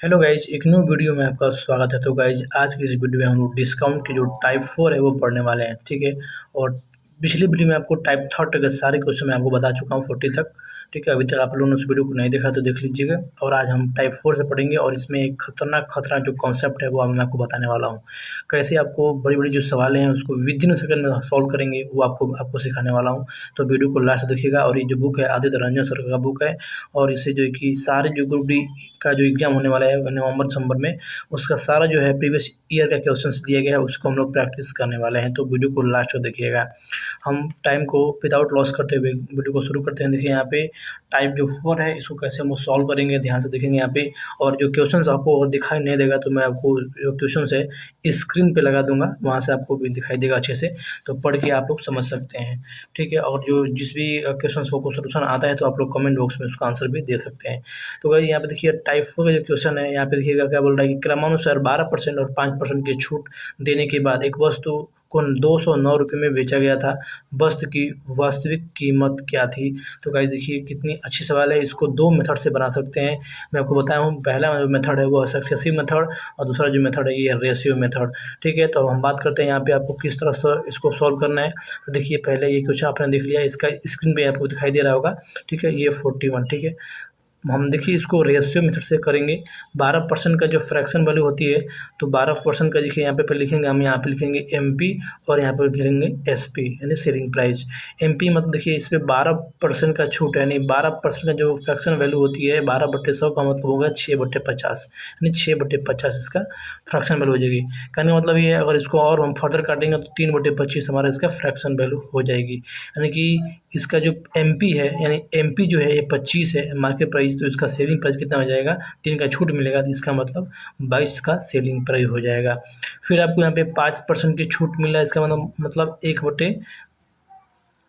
Hello guys, एक new video में आपका स्वागत है। तो गाइज आज की इस वीडियो में हम लोग डिस्काउंट की जो टाइप 4 है वो पढ़ने वाले हैं, ठीक है। और पिछली वीडियो में आपको टाइप 3 के सारे क्वेश्चन मैं आपको बता चुका हूँ 40 तक, ठीक है। अभी तक आप लोगों ने उस वीडियो को नहीं देखा तो देख लीजिएगा। और आज हम टाइप 4 से पढ़ेंगे और इसमें एक खतरनाक जो कॉन्सेप्ट है वो मैं आपको बताने वाला हूँ। कैसे आपको बड़ी बड़ी जो सवाल हैं उसको विद इन सेकंड में सॉल्व करेंगे वो आपको सिखाने वाला हूँ। तो वीडियो को लास्ट देखिएगा। और ये जो बुक है आदित्य रंजन सर का बुक है। और इससे जो है कि सारे जो ग्रुप डी का जो एग्ज़ाम होने वाला है नवंबर दिसंबर में, उसका सारा जो है प्रीवियस ईयर का क्वेश्चंस दिया गया है, उसको हम लोग प्रैक्टिस करने वाले हैं। तो वीडियो को लास्ट तक देखिएगा। हम टाइम को विदाउट लॉस करते हुए वीडियो को शुरू करते हैं। देखिए यहाँ पे टाइप जो 4 है इसको कैसे हम सॉल्व करेंगे, ध्यान से देखेंगे यहाँ पे। और जो क्वेश्चंस आपको अगर दिखाई नहीं देगा तो मैं आपको जो क्वेश्चंस है स्क्रीन पे लगा दूंगा, वहाँ से आपको भी दिखाई देगा अच्छे से, तो पढ़ के आप लोग समझ सकते हैं, ठीक है। और जो जिस भी क्वेश्चन को सोल्यूशन आता है तो आप लोग कमेंट बॉक्स में उसका आंसर भी दे सकते हैं। तो भाई यहाँ पे देखिए टाइप 4 का जो क्वेश्चन है, यहाँ पे देखिएगा क्या बोल रहा है कि क्रमानुसार 12% और 5% की छूट देने के बाद एक वस्तु को 209 रुपये में बेचा गया था। वस्तु की वास्तविक कीमत क्या थी? तो गाइस देखिए कितनी अच्छी सवाल है। इसको दो मेथड से बना सकते हैं, मैं आपको बताया हूँ। पहला जो मेथड है वो सक्सेसिव मेथड, और दूसरा जो मेथड है ये रेशियो मेथड, ठीक है। तो हम बात करते हैं यहाँ पे आपको किस तरह से इसको सॉल्व करना है। तो देखिए पहले ये क्वेश्चन आपने देख लिया, इसका स्क्रीन पे आपको दिखाई दे रहा होगा, ठीक है। ये 41, ठीक है। हम देखिए इसको रेशियो मेथड से करेंगे। 12% का जो फ्रैक्शन वैल्यू होती है, तो 12% का देखिए यहाँ पे लिखेंगे हम, यहाँ पे लिखेंगे MP और यहाँ पे लिखेंगे SP यानी सेलिंग प्राइस। MP मतलब देखिए इस पर 12% का छूट है, यानी 12% का जो फ्रैक्शन वैल्यू होती है 12/100 का मतलब होगा 6/50, यानी 6/50 इसका फ्रैक्शन वैल्यू हो जाएगी। कहने का मतलब ये अगर इसको और हम फर्दर काटेंगे तो 3/25 हमारा इसका फ्रैक्शन वैल्यू हो जाएगी। यानी कि इसका जो MP है, यानी MP जो है ये 25 है मार्केट प्राइस, तो इसका सेलिंग प्राइस कितना हो जाएगा? 3 का छूट मिलेगा तो इसका मतलब 22 का सेलिंग प्राइस हो जाएगा। फिर आपको यहाँ पे 5% की छूट मिल रहा है, इसका मतलब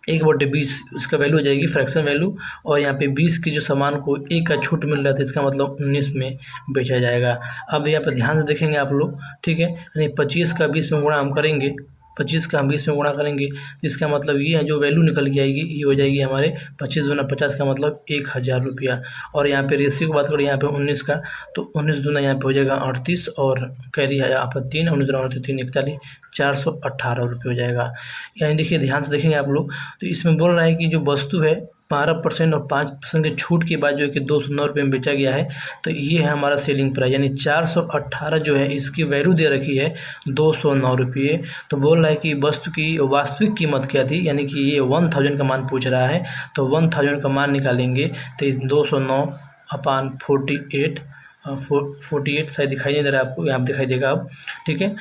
1/20 इसका वैल्यू हो जाएगी फ्रैक्शन वैल्यू। और यहाँ पे 20 की जो सामान को 1 का छूट मिल रहा था, इसका मतलब 19 में बेचा जाएगा। अब यहाँ पर ध्यान से देखेंगे आप लोग, ठीक है। यानी 25 का 20 में गुणा हम करेंगे, 25 का हम 20 में गुणा करेंगे, इसका मतलब ये है जो वैल्यू निकल के आएगी ये हो जाएगी हमारे 25 दूना 50 का मतलब 1000 रुपया। और यहाँ पे रेशियो की बात करें यहाँ पे 19 का, तो 19 दूना यहाँ पे हो जाएगा 38 और कैरी है यहाँ पर 3, 19 दूना 3 41, 418 रुपये हो जाएगा। यानी देखिए ध्यान से देखेंगे आप लोग, तो इसमें बोल रहा है कि जो वस्तु है 12% और 5% की छूट के बाद जो है कि 209 रुपये में बेचा गया है, तो ये है हमारा सेलिंग प्राइस। यानी 418 जो है इसकी वैल्यू दे रखी है 209 रुपये। तो बोल रहा है कि वस्तु की वास्तविक कीमत क्या थी, यानी कि ये 1000 का मान पूछ रहा है, तो 1000 का मान निकालेंगे तो 209/48, 48 शायद दिखाई नहीं दे रहा है आपको, यहाँ पे दिखाई देगा अब, ठीक है।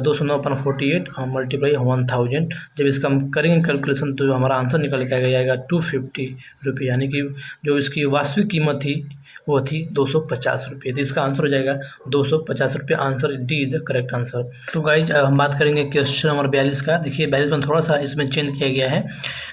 209/48 मल्टीप्लाई 1000, जब इसका हम करेंगे कैलकुलेशन तो हमारा आंसर निकल के आएगा 250 रुपये। यानी कि जो इसकी वास्तविक कीमत थी वो थी 250 रुपये। तो इसका आंसर हो जाएगा 250 रुपये। Answer D is the correct answer. तो गाइज हम बात करेंगे क्वेश्चन नंबर 42 का। देखिए 42 में थोड़ा सा इसमें चेंज किया गया है।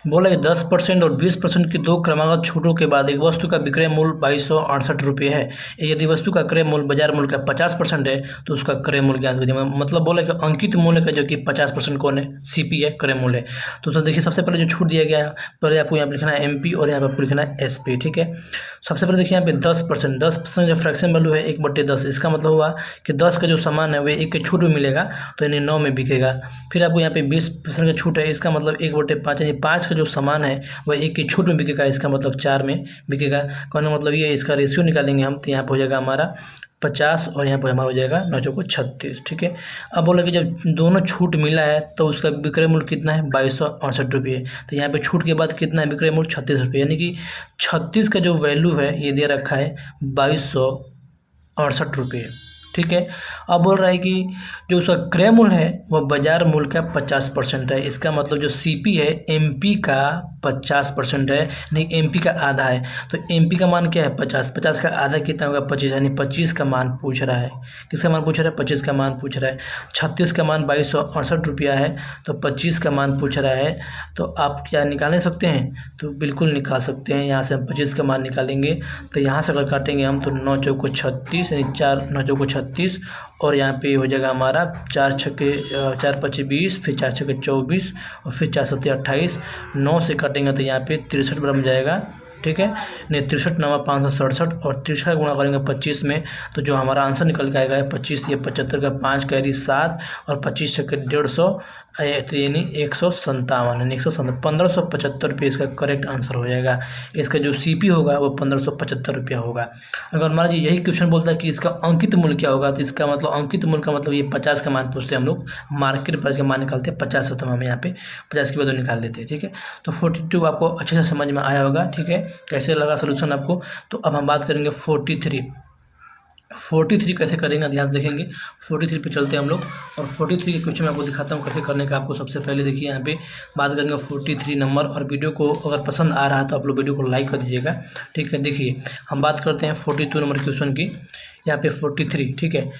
बोला कि 10% और 20% की दो क्रमागत छूटों के बाद एक वस्तु का विक्रय मूल्य 2268 रुपये है। यदि वस्तु का क्रय मूल्य बाजार मूल्य का 50% है तो उसका क्रय मूल्य ज्ञात कीजिए। मतलब बोला कि अंकित मूल्य का जो कि 50% कौन है? CP है, क्रय मूल्य है। तो देखिए सबसे पहले जो छूट दिया गया है, पहले आपको यहाँ पर लिखना है MP और यहाँ पर आपको लिखना है SP, ठीक है। सबसे पहले देखिए यहाँ पे 10% जो फ्रैक्शन वैल्यू है 1/10, इसका मतलब हुआ कि 10 का जो सामान है वो 1 के छूट में मिलेगा तो यानी 9 में बिकेगा। फिर आपको यहाँ पे 20% का छूट है, इसका मतलब 1/5, यानी 5 का जो सामान है वह 1 के छूट में बिकेगा, इसका मतलब 4 में बिकेगा। कहने का मतलब ये इसका रेशियो निकालेंगे हम, तो यहाँ पर हो जाएगा हमारा 50 और यहाँ पर हमारा हो जाएगा 9 चौको 36, ठीक है। अब बोला कि जब दोनों छूट मिला है तो उसका विक्रय मूल्य कितना है? 2268 रुपये। तो यहाँ पे छूट के बाद कितना है विक्रय मूल्य? 36 रुपये। यानी कि 36 का जो वैल्यू है ये दे रखा है 2268 रुपये, ठीक है। अब बोल रहा है कि जो उसका क्रय मूल्य है वह बाजार मूल्य का 50% है। इसका मतलब जो CP है MP का 50% है, नहीं MP का आधा है। तो MP का मान क्या है? 50, 50 का आधा कितना होगा? 25, यानी 25 का मान पूछ रहा है। किसका मान पूछ रहा है? 25 का मान पूछ रहा है। 36 का मान 2268 रुपया है, तो 25 का मान पूछ रहा है। तो आप क्या निकाल सकते हैं? तो बिल्कुल निकाल सकते हैं। यहाँ से हम 25 का मान निकालेंगे तो यहाँ से अगर काटेंगे हम तो 9 चौको 36, यानी 9 चौको 36, और यहाँ पे हो जाएगा हमारा 4 छक्के 4 5 20, फिर 4 छक्के 24 और फिर 4 7 28। 9 से काटेंगे तो यहाँ पे 63 बन जाएगा, ठीक है, नहीं 63 नवा 567 और 63 का गुणा करेंगे 25 में, तो जो हमारा आंसर निकल के आएगा 25, ये 75 का 5 कैरी 7 और 25 से 150, तो यानी 157, यानी 157, 1575 रुपये इसका करेक्ट आंसर हो जाएगा। इसका जो CP होगा वो 1575 रुपया होगा। अगर मान लीजिए यही क्वेश्चन बोलता है कि इसका अंकित मूल्य क्या होगा, तो इसका मतलब अंकित मूल्य का मतलब ये 50 का मान पूछते हैं हम लोग, मार्केट प्राइस का मान निकालते हैं 50 से, तो हम यहाँ पे 50 की वैल्यू निकाल लेते हैं। ठीक है, तो 42 आपको अच्छे से समझ में आया होगा। ठीक है, कैसे लगा सोल्यूशन आपको। तो अब हम बात करेंगे 43 कैसे करेंगे, ध्यान से देखेंगे। 43 पे चलते हैं हम लोग, और 43 के क्वेश्चन मैं आपको दिखाता हूँ कैसे करने का। आपको सबसे पहले देखिए यहाँ पे बात करेंगे 43 नंबर, और वीडियो को अगर पसंद आ रहा है तो आप लोग वीडियो को लाइक कर दीजिएगा। ठीक है, देखिए हम बात करते हैं 42 नंबर क्वेश्चन की। यहाँ पे 43, ठीक है,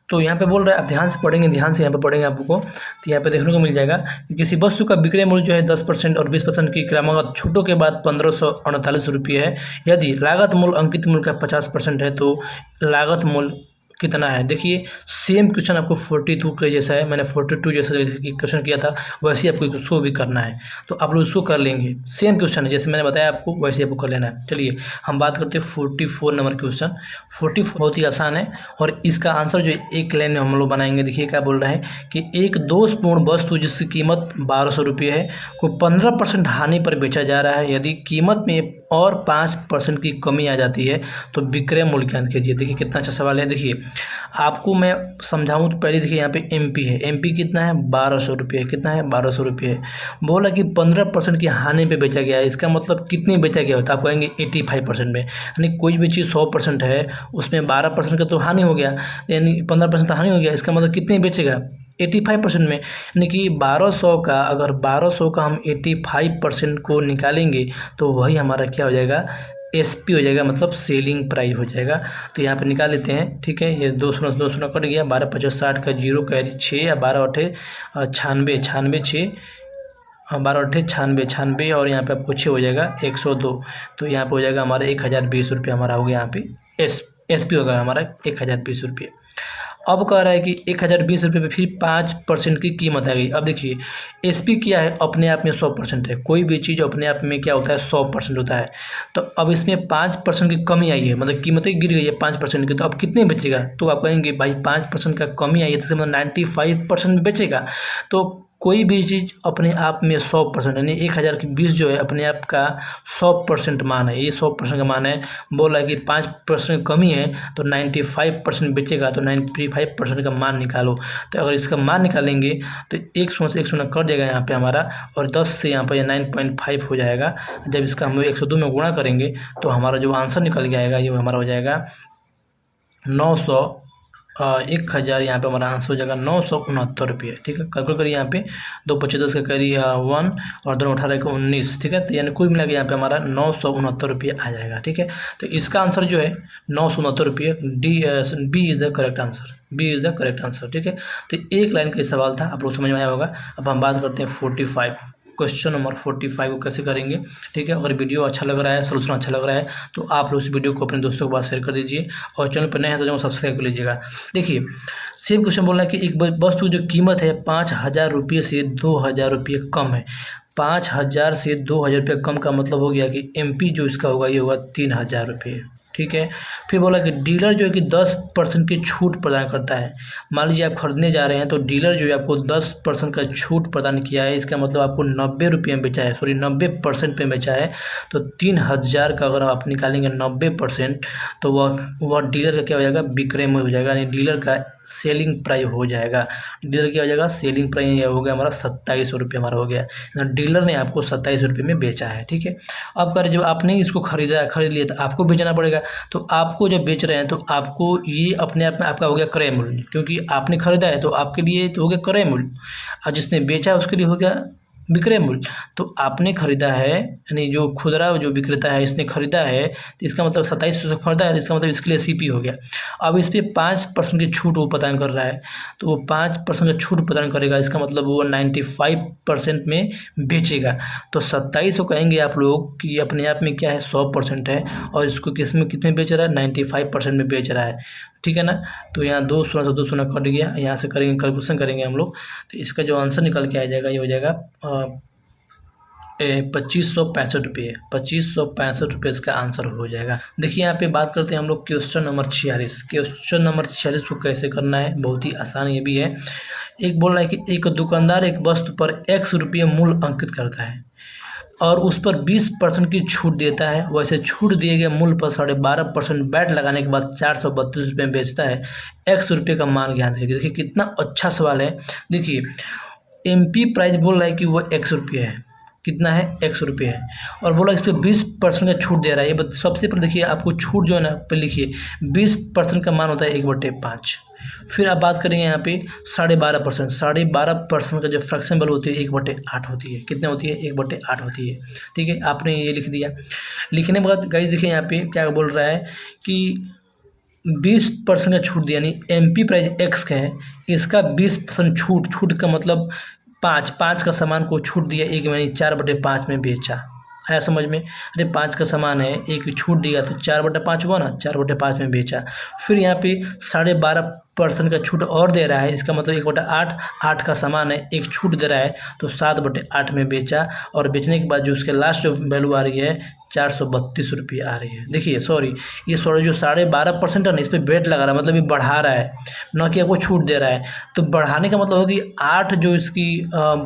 तो यहाँ पे बोल रहा है, आप ध्यान से पढ़ेंगे, ध्यान से यहाँ पे पढ़ेंगे आपको, तो यहाँ पे देखने को मिल जाएगा कि किसी वस्तु का विक्रय मूल्य जो है 10% और 20% की क्रमागत छूटों के बाद 1548 रुपये है। यदि लागत मूल्य अंकित मूल्य का 50% है तो लागत मूल्य कितना है। देखिए सेम क्वेश्चन आपको 42 के जैसा है, मैंने 42 जैसा क्वेश्चन किया था वैसे आपको इसको भी करना है, तो आप लोग इसको कर लेंगे। सेम क्वेश्चन है जैसे मैंने बताया आपको, वैसे आपको कर लेना है। चलिए हम बात करते हैं 44 नंबर क्वेश्चन। 44 बहुत ही आसान है, और इसका आंसर जो एक लाइन में हम लोग बनाएंगे। देखिए क्या बोल रहा है कि एक दोषपूर्ण वस्तु जिसकी कीमत 1200 रुपये है को 15% हानि पर बेचा जा रहा है। यदि कीमत में और 5% की कमी आ जाती है तो विक्रय मूल्य ज्ञात कीजिए। देखिए कितना अच्छा सवाल है। देखिए आपको मैं समझाऊं तो पहले देखिए यहाँ पे MP है, MP कितना है 1200 रुपये, कितना है 1200 रुपये। बोला कि 15% की हानि पे बेचा गया है, इसका मतलब कितनी बेचा गया होता है, आप कहेंगे 85% में। यानी कोई भी चीज़ 100% है, उसमें 12% का तो हानि हो गया, यानी 15% तो हानि हो गया, इसका मतलब कितनी बेचेगा 85% में। यानी कि 1200 का, अगर 1200 का हम 85% को निकालेंगे तो वही हमारा क्या हो जाएगा, SP हो जाएगा, मतलब सेलिंग प्राइस हो जाएगा। तो यहाँ पे निकाल लेते हैं। ठीक है, ये 200 कट गया, 12 50 60 का 0 कैरी 6 या 12 8 96 6, 12 8 96 और यहाँ पे आपको 6 हो जाएगा 102। तो यहाँ पे हो जाएगा हमारा 1020 रुपये हमारा हो गया। यहाँ पे SP होगा हमारा 1020 रुपये। अब कह रहा है कि 1020 रुपये पे फिर 5% की कीमत आ गई। अब देखिए SP क्या है, अपने आप में 100% है, कोई भी चीज़ अपने आप में क्या होता है 100% होता है। तो अब इसमें 5% की कमी आई है, मतलब कीमतें गिर गई है 5% की, तो अब कितने बेचेगा, तो आप कहेंगे भाई 5% का कमी आई है तो मतलब 95% में बेचेगा। तो कोई भी चीज़ अपने आप में 100%, यानी 1020 जो है अपने आप का 100% मान है, ये 100% का मान है। बोला कि 5% कमी है तो 95% बेचेगा, तो 95% का मान निकालो। तो अगर इसका मान निकालेंगे तो 100 से 100 कर देगा यहाँ पे हमारा, और 10 से यहाँ पर 9.5 हो जाएगा। जब इसका हम 102 में गुणा करेंगे तो हमारा जो आंसर निकल के आएगा ये हमारा हो जाएगा 900 1000। यहाँ पे हमारा आंसर हो जाएगा 969 रुपये। ठीक है, कैलकुलेट करिए यहाँ पे 2 25 10 का करिए 1 और 2 18 का 19। ठीक है, तो यानी कुल मिला के यहाँ पे हमारा 969 रुपये आ जाएगा। ठीक है, तो इसका आंसर जो है 969 रुपये, B is the correct answer, B is the correct answer. ठीक है, तो एक लाइन का सवाल था, आप लोग समझ में आया होगा। अब हम बात करते हैं 45 क्वेश्चन नंबर 45 को कैसे करेंगे। ठीक है, अगर वीडियो अच्छा लग रहा है, सोल्यूशन अच्छा लग रहा है तो आप लोग इस वीडियो को अपने दोस्तों के पास शेयर कर दीजिए, और चैनल पर नए हैं तो सब्सक्राइब कर लीजिएगा। देखिए सेम क्वेश्चन बोल रहा है कि एक वस्तु जो कीमत है 5000 रुपये से 2000 रुपये कम है। 5000 से 2000 रुपये कम का मतलब हो गया कि MP जो इसका होगा ये होगा 3000 रुपये। ठीक है, फिर बोला कि डीलर जो है कि 10% की छूट प्रदान करता है। मान लीजिए आप खरीदने जा रहे हैं तो डीलर जो है आपको 10% का छूट प्रदान किया है, इसका मतलब आपको 90 रुपये में बेचा है, सॉरी 90% पे बेचा है। तो 3000 का अगर आप निकालेंगे 90% तो वह डीलर का क्या हो जाएगा, विक्रय मूल्य हो जाएगा, यानी डीलर का सेलिंग प्राइस हो जाएगा। डीलर क्या हो जाएगा, सेलिंग प्राइस हो गया हमारा 2700 रुपये हमारा हो गया। डीलर ने आपको 2700 रुपये में बेचा है। ठीक है, अब कर जब आपने इसको खरीद लिया तो आपको बेचना पड़ेगा। तो आपको जब बेच रहे हैं तो आपको ये अपने आप में आपका हो गया क्रय मूल्य, क्योंकि आपने खरीदा है तो आपके लिए तो हो गया क्रय मूल्य, और जिसने बेचा है उसके लिए हो गया विक्रय मूल्य। तो आपने खरीदा है, यानी जो खुदरा जो विक्रेता है इसने खरीदा है, तो इसका मतलब 2700 से खरीदा है, इसका मतलब इसके लिए CP हो गया। अब इस पर 5% की छूट वो प्रदान कर रहा है, तो वो 5% का छूट प्रदान करेगा, इसका मतलब वो 95% में बेचेगा। तो 2700 कहेंगे आप लोग कि अपने आप में क्या है 100% है, और इसको किस में कितने बेच रहा है 95% में बेच रहा है। ठीक है ना, तो यहाँ 2 शून्य से 2 शून्य कट गया, यहाँ से करेंगे कैलकुलेशन करेंगे हम लोग, तो इसका जो आंसर निकल के आ जाएगा ये हो जाएगा ₹2565 ₹2565 इसका आंसर हो जाएगा। देखिए यहाँ पे बात करते हैं हम लोग क्वेश्चन नंबर 46। क्वेश्चन नंबर 46 को कैसे करना है, बहुत ही आसान ये भी है। एक बोल रहा है कि एक दुकानदार एक वस्तु पर X रुपये मूल्य अंकित करता है और उस पर 20% की छूट देता है। वैसे छूट दिए गए मूल्य पर 12.5% वैट लगाने के बाद 432 रुपये में बेचता है। X रुपये का मान ज्ञात है। देखिए कितना अच्छा सवाल है। देखिए MP प्राइस बोल रहा है कि वो X रुपये है, कितना है X रुपये है, और बोला इस पर 20% का छूट दे रहा है। ये सबसे पहले देखिए आपको छूट जो है ना पे लिखिए 20% का मान होता है 1/5। फिर आप बात करेंगे यहाँ पे 12.5%। 12.5% का जो फ्रैक्शन वैल्यू होती है 1/8 होती है। कितने होती है? 1/8 होती है। ठीक है, आपने ये लिख दिया। लिखने के बाद गाइस देखिए यहाँ पे क्या बोल रहा है कि 20% का छूट दिया, यानी MP प्राइस X का है, इसका 20% छूट का मतलब 5 का सामान को छूट दिया, एक यानी 4/5 में बेचा। आया समझ में? अरे 5 का सामान है, एक छूट दिया तो 4/5 हुआ ना, 4/5 में बेचा। फिर यहाँ पे 12.5% का छूट और दे रहा है, इसका मतलब 1/8, 8 का सामान है, एक छूट दे रहा है तो 7/8 में बेचा। और बेचने के बाद जो उसके लास्ट जो वैल्यू आ रही है 432 रुपये आ रही है। देखिए ये जो 12.5% है ना, इस पर वेट लगा रहा है, मतलब ये बढ़ा रहा है, न कि आपको छूट दे रहा है। तो बढ़ाने का मतलब हो कि 8 जो इसकी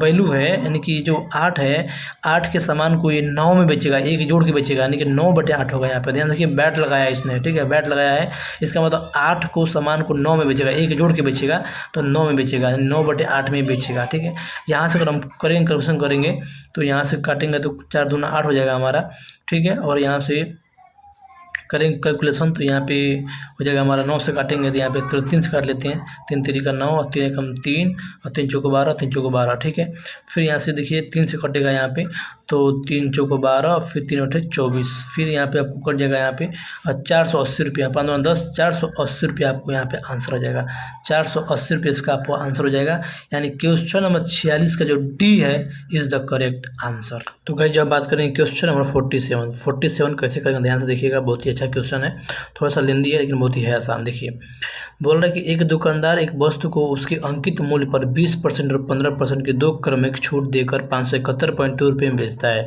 वैल्यू है, यानी कि जो 8 है, 8 के सामान को ये 9 में बेचेगा, एक जोड़ के बेचेगा, यानी कि 9/8 होगा। यहाँ पर ध्यान रखिए, बैट लगाया है इसने। ठीक है, बैट लगाया है, इसका मतलब 8 को सामान को 9 में बेचेगा, एक जोड़ के बेचेगा तो 9 में बेचेगा, 9/8 में बेचेगा। ठीक है, यहाँ से अगर हम करेंगे कैलकुलेशन करेंगे तो यहाँ से काटेंगे तो 4 दूना 8 हो जाएगा हमारा। ठीक है, और यहाँ से करेंगे कैलकुलेशन तो यहाँ पे हो जाएगा हमारा 9 से काटेंगे तो यहाँ पे 3 से काट लेते हैं। 3 3 का 9 और 3 एकम 3 और 3 चौको 12, 3 चौको 12। ठीक है, फिर यहाँ से देखिए 3 से कटेगा यहाँ पे तो 3 चौको 12 और फिर 3 8 24। फिर यहाँ पे आपको कट जाएगा यहाँ पे 480 रुपया, 15 10 480 रुपया आपको यहाँ पे आंसर हो जाएगा। 480 रुपये इसका आपको आंसर हो जाएगा, यानी क्वेश्चन नंबर 46 का जो D है इज़ द करेक्ट आंसर। तो गाइस जब बात करेंगे क्वेश्चन नंबर 47 कैसे करेंगे, ध्यान से देखिएगा, बहुत ही अच्छा क्वेश्चन है। थोड़ा सा लेंदी है लेकिन बहुत ही है आसान। देखिए बोल रहा है कि एक दुकानदार एक वस्तु को उसके अंकित मूल्य पर 20% और 15% की 2 क्रमिक छूट देकर 571.2 रुपये में बेचता है।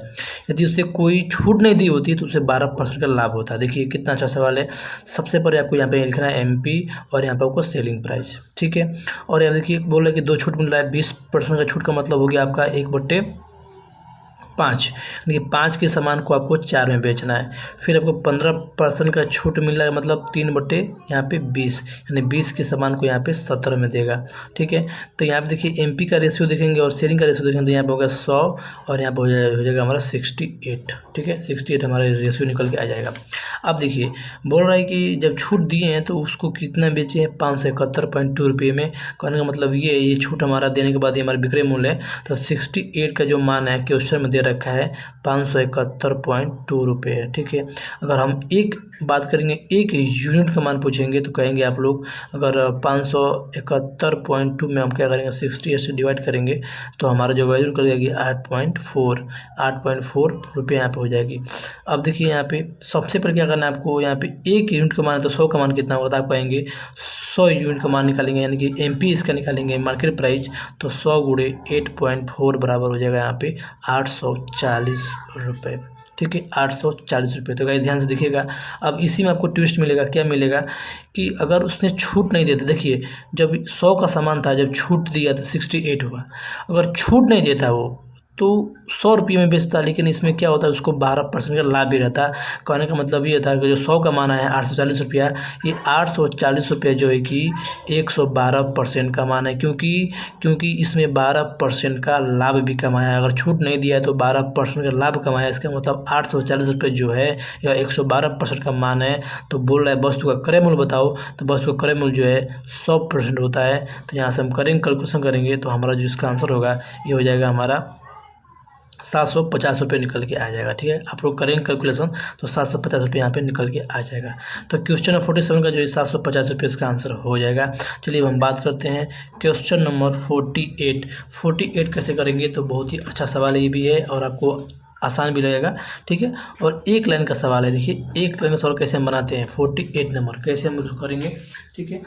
यदि उसे कोई छूट नहीं दी होती तो उसे 12% का लाभ होता है। देखिए कितना अच्छा सवाल है। सबसे पहले आपको यहाँ पे लिखना है MP और यहाँ पे आपको सेलिंग प्राइस। ठीक है, और यहाँ देखिए बोल रहा है कि 2 छूट मिल रहा है। 20% का छूट का मतलब हो गया आपका 1/5, यानी कि 5 के सामान को आपको 4 में बेचना है। फिर आपको 15% का छूट मिल रहा है, मतलब 3/20, यानी 20 के सामान को यहाँ पे 17 में देगा। ठीक है, तो यहाँ पे देखिए MP का रेशियो देखेंगे और सेलिंग का रेशियो देखेंगे तो यहाँ पे होगा 100 और यहाँ पे हो जाएगा हमारा 68। ठीक है, 68 हमारा रेशियो निकल के आ जाएगा। अब देखिए बोल रहा है कि जब छूट दिए हैं तो उसको कितना बेचे हैं, 571.2 रुपये में। कहने का मतलब ये छूट हमारा देने के बाद ये हमारा विक्रय मूल्य है, तो 68 का जो मान है क्वेश्चन में दे रखा है 571.2 रुपये है। ठीक है, अगर हम एक बात करेंगे, एक यूनिट का मान पूछेंगे तो कहेंगे आप लोग, अगर 571.2 में हम क्या करेंगे 68 से डिवाइड करेंगे तो हमारा जो वैल्यू निकल जाएगी 8.4 रुपये यहाँ पे हो जाएगी। अब देखिए यहाँ पे सबसे पहले क्या करना है आपको, यहाँ पे एक यूनिट का मान है तो 100 का मान कितना होता है आप कहेंगे 100 यूनिट का मान निकालेंगे, यानी कि MP इसका निकालेंगे मार्केट प्राइस, तो 100 गुणे 8.4 बराबर हो जाएगा यहाँ पे 840 रुपये। ठीक है, 840 रुपये। तो गाइस ध्यान से देखिएगा। अब इसी में आपको ट्विस्ट मिलेगा, क्या मिलेगा कि अगर उसने छूट नहीं देता, देखिए जब 100 का सामान था, जब छूट दिया तो 68 हुआ। अगर छूट नहीं देता वो तो 100 रुपये में बेचता, लेकिन इसमें क्या होता है उसको 12% का लाभ भी रहता। कहने का मतलब ये था कि जो 100 का मान है 840 रुपया, ये 840 रुपया जो है कि 112% का मान है, क्योंकि इसमें 12% का लाभ भी कमाया है। अगर छूट नहीं दिया है तो 12% का लाभ कमाया है, इसका मतलब 840 रुपये जो है या 112% का मान है। तो बोल रहा है वस्तु का क्रय मूल्य बताओ, तो वस्तु का क्रय मूल्य जो है 100% होता है। तो यहाँ से हम करेंगे कैलकुलेशन करेंगे तो हमारा जो इसका आंसर होगा ये हो जाएगा हमारा 750 रुपये निकल के आ जाएगा। ठीक है, आप लोग करेंगे कैलकुलेशन तो 750 रुपये यहाँ पे निकल के आ जाएगा। तो क्वेश्चन नंबर 47 का जो है 750 रुपये इसका आंसर हो जाएगा। चलिए अब हम बात करते हैं क्वेश्चन नंबर 48 कैसे करेंगे। तो बहुत ही अच्छा सवाल ये भी है और आपको आसान भी लगेगा। ठीक है, और एक लाइन का सवाल है। देखिए एक लाइन का सवाल कैसे हम बनाते हैं, 48 नंबर कैसे हम उसको करेंगे। ठीक है,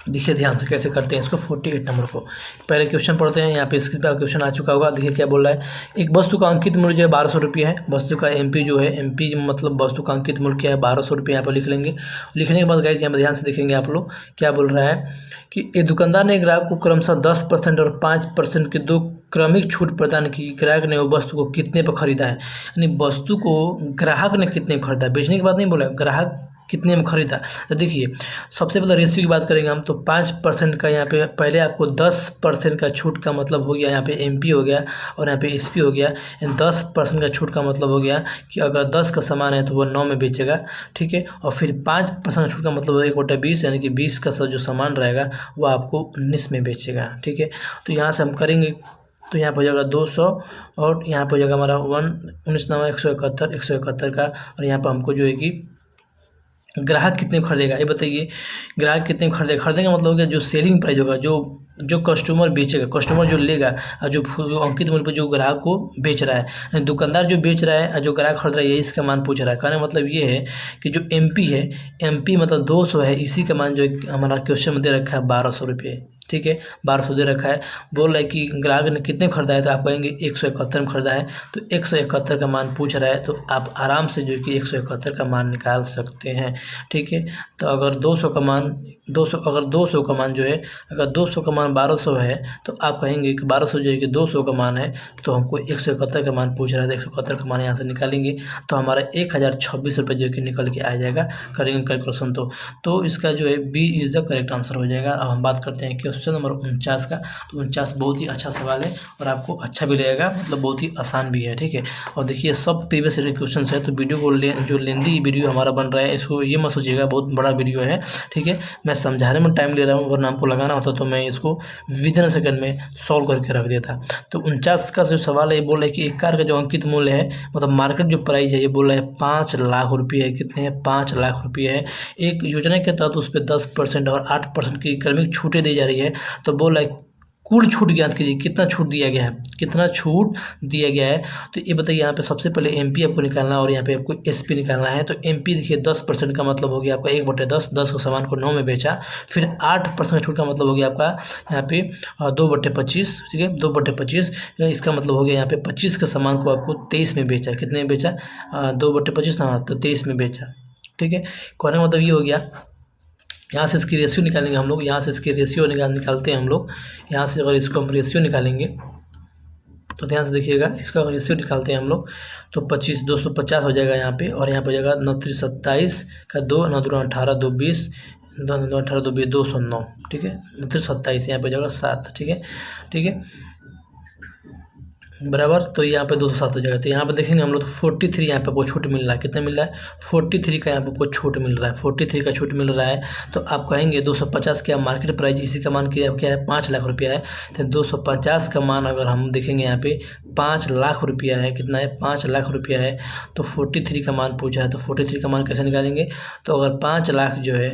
देखिए ध्यान से कैसे करते हैं इसको 48 नंबर को। पहले क्वेश्चन पढ़ते हैं। यहाँ पे स्क्रीन पर क्वेश्चन आ चुका होगा। देखिए क्या बोल रहा है। एक वस्तु का अंकित मूल्य जो है 1200 रुपये है। वस्तु का एमपी जो है, एमपी मतलब वस्तु का अंकित मूल्य क्या है, 1200 रुपये यहाँ पर लिख लेंगे। लिखने के बाद गाइस यहाँ पर ध्यान से देखेंगे आप लोग क्या बोल रहा है कि एक दुकानदार ने ग्राहक को क्रमशः 10% और 5% की दो क्रमिक छूट प्रदान की। ग्राहक ने वो वस्तु को कितने पर खरीदा है, यानी वस्तु को ग्राहक ने कितने में खरीदा, बेचने की बात नहीं बोला, ग्राहक कितने में खरीदा। तो देखिए सबसे पहले रेशियो की बात करेंगे हम, तो 5% का यहाँ पे पहले आपको 10% का छूट का मतलब हो गया यहाँ पे एमपी हो गया और यहाँ पे एसपी हो गया। 10% का छूट का मतलब हो गया कि अगर 10 का सामान है तो वो 9 में बेचेगा, ठीक है। और फिर 5% का छूट का मतलब 1/20, यानी कि 20 का जो सामान रहेगा वो आपको 19 में बेचेगा, ठीक है। तो यहाँ से हम करेंगे तो यहाँ पर हो जाएगा 200 और यहाँ पर हो जाएगा हमारा 19 9 171 का। और यहाँ पर हमको जो है कि ग्राहक कितने खरीदेगा ये बताइए। ग्राहक कितने खरीदेगा, खरीदेगा मतलब हो गया जो सेलिंग प्राइस होगा, जो कस्टमर बेचेगा, कस्टमर जो लेगा, और जो अंकित मूल्य पर जो ग्राहक को बेच रहा है, दुकानदार जो बेच रहा है और जो ग्राहक खरीद रहा है, ये इसका मान पूछ रहा है। कहने का मतलब ये है कि जो एमपी है, एमपी मतलब 200 है, इसी का मान जो हमारा क्वेश्चन में दे रखा है 1200 रुपये, ठीक है। 1200 दे रखा है। बोल रहा है कि ग्राहक ने कितने खरीदा है, तो आप कहेंगे 171 में खरीदा है। तो 171 का मान पूछ रहा है, तो आप आराम से जो कि 171 का मान निकाल सकते हैं, ठीक है। तो अगर 200 का मान 200 का मान जो है, अगर 200 का मान 1200 है तो आप कहेंगे कि 1200 जो है कि 200 का मान है, तो हमको 171 का मान पूछ रहा है। तो 171 का मान यहाँ से निकालेंगे तो हमारा 1026 रुपये जो कि निकल के आ जाएगा। करेंगे कैलकुलेशन तो इसका जो है B is the correct answer हो जाएगा। अब हम बात करते हैं क्वेश्चन नंबर 49 का। तो 49 बहुत ही अच्छा सवाल है और आपको अच्छा भी लगेगा, मतलब बहुत ही आसान भी है, ठीक है। और देखिए सब प्रीवियस ईयर क्वेश्चन है, तो वीडियो को जो लेंदी वीडियो हमारा बन रहा है, इसको ये मत सोचिएगा बहुत बड़ा वीडियो है, ठीक है। मैं समझाने में टाइम ले रहा हूँ, वरना आपको लगाना होता तो मैं इसको विदिन सेकंड में सॉल्व करके रख देता। तो 49 का जो सवाल है ये बोल रहा है कि एक कार का जो अंकित मूल्य है, मतलब मार्केट जो प्राइस है, ये बोल रहा है 5 लाख रुपये है। कितने हैं, 5 लाख रुपये है। एक योजना के तहत उस पर 10% और 8% की क्रमिक छूटें दी जा रही है। तो बोल रहा है कुल छूट ज्ञात कीजिए, कितना छूट दिया गया है, कितना छूट दिया गया है। तो ये बताइए, यहाँ पे सबसे पहले एमपी आपको निकालना है और यहाँ पे आपको एसपी निकालना है। तो एमपी देखिए 10% का मतलब हो गया आपका 1/10, 10 को सामान को 9 में बेचा। फिर 8% छूट का मतलब हो गया आपका यहाँ पे 2/25, ठीक है, 2/25। इसका मतलब हो गया यहाँ पे 25 का सामान को आपको 23 में बेचा। कितने में बेचा, 2/25 ना, तो 23 में बेचा, ठीक है। कहने का मतलब ये हो गया। यहाँ से इसकी रेशियो निकालेंगे हम लोग, यहाँ से इसकी रेशियो निकालते हैं हम लोग। यहाँ से अगर इसको हम रेशियो निकालेंगे तो ध्यान से देखिएगा, इसका अगर रेशियो निकालते हैं हम लोग तो 25 250 हो जाएगा यहाँ पे। और यहाँ पे हो जाएगा 9 3 27 का 2 9 2 18 2 20 2 18 2 20 209, ठीक है। 9 3 27 यहाँ पे हो जाएगा 7, ठीक है, ठीक है, बराबर। तो यहाँ पे 207 हो जाएगा। तो यहाँ पे देखेंगे हम लोग तो 43 यहाँ पे आपको छूट मिल रहा है। कितना मिल रहा है, 43 का यहाँ पे आपको छूट मिल रहा है, 43 का छूट मिल रहा है। तो आप कहेंगे 250 क्या मार्केट प्राइस, इसी का मान क्या है, 5 लाख रुपया है। तो 250 का मान अगर हम देखेंगे यहाँ पे 5 लाख रुपया है। कितना है, 5 लाख रुपया है। तो 43 का मान पूछा है, तो 43 का मान कैसे निकालेंगे। तो अगर 5 लाख जो है